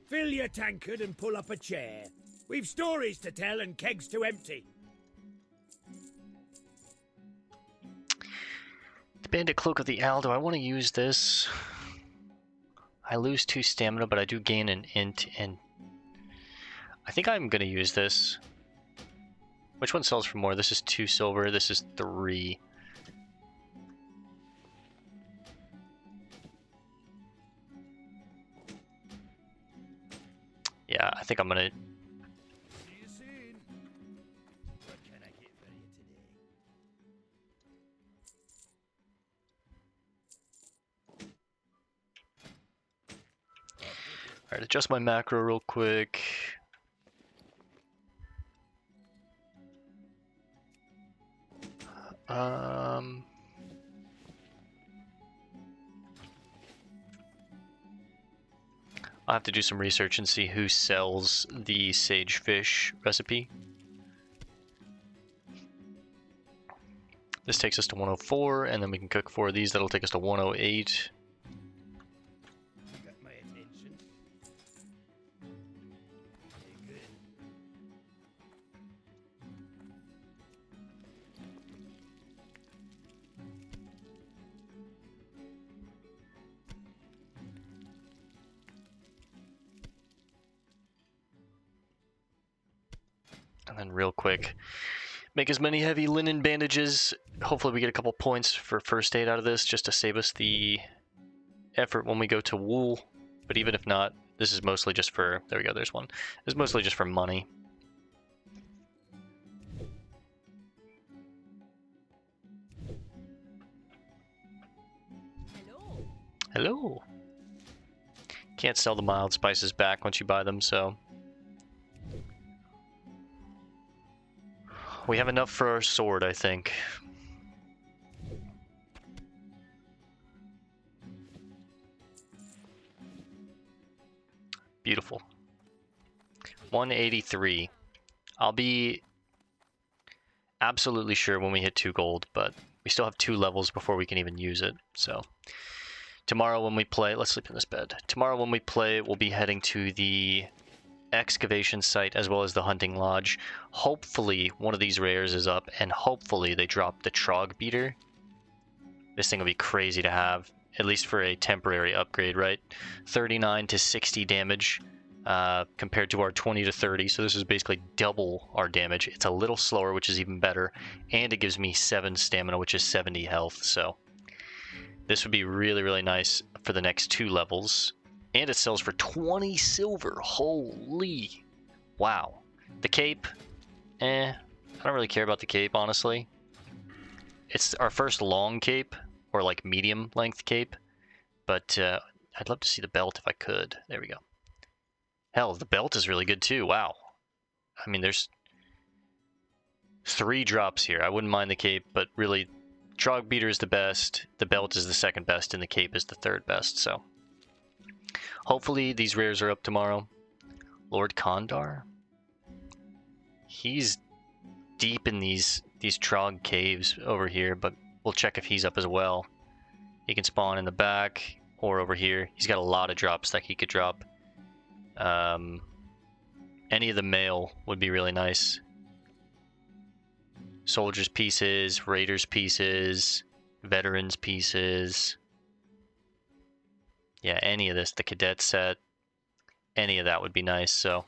B: Fill your tankard and pull up a chair. We've stories to tell and kegs to empty.
A: The Bandit Cloak of the Owl, do I want to use this? I lose 2 stamina, but I do gain an int, and... I think I'm going to use this. Which one sells for more? This is 2 silver, this is 3. Yeah, I think I'm going to...
B: See you soon. What can I get for you today?
A: Alright, adjust my macro real quick. I'll have to do some research and see who sells the sagefish recipe. This takes us to 104, and then we can cook 4 of these. That'll take us to 108.
B: Got my attention. Very good.
A: And then real quick, make as many heavy linen bandages. Hopefully we get a couple points for first aid out of this, just to save us the effort when we go to wool. But even if not, this is mostly just for... There we go, there's one. It's mostly just for money.
D: Hello.
A: Hello! Can't sell the mild spices back once you buy them, so... We have enough for our sword, I think. Beautiful. 183. I'll be absolutely sure when we hit 2 gold, but we still have 2 levels before we can even use it, so... Tomorrow when we play... Let's sleep in this bed. Tomorrow when we play, we'll be heading to the excavation site as well as the hunting lodge. Hopefully one of these rares is up, and hopefully they drop the Trog Beater. This thing will be crazy to have, at least for a temporary upgrade, right? 39 to 60 damage compared to our 20 to 30, so this is basically double our damage. It's a little slower, which is even better, and it gives me 7 stamina, which is 70 health, so this would be really, really nice for the next 2 levels. And it sells for 20 silver. Holy. Wow. The cape. I don't really care about the cape, honestly. It's our first long cape, or like medium length cape. But I'd love to see the belt if I could. There we go. Hell, the belt is really good too. Wow. I mean, there's 3 drops here. I wouldn't mind the cape, but really, Trog Beater is the best. The belt is the second best, and the cape is the third best, so... Hopefully these rares are up tomorrow. Lord Kondar? He's deep in these Trog caves over here, but we'll check if he's up as well. He can spawn in the back or over here. He's got a lot of drops that he could drop. Any of the mail would be really nice. Soldiers pieces, Raiders pieces, Veterans pieces. Yeah, any of this, the cadet set, any of that would be nice, so.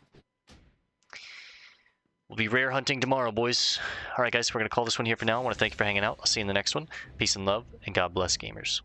A: We'll be rare hunting tomorrow, boys. Alright guys, we're going to call this one here for now. I want to thank you for hanging out. I'll see you in the next one. Peace and love, and God bless gamers.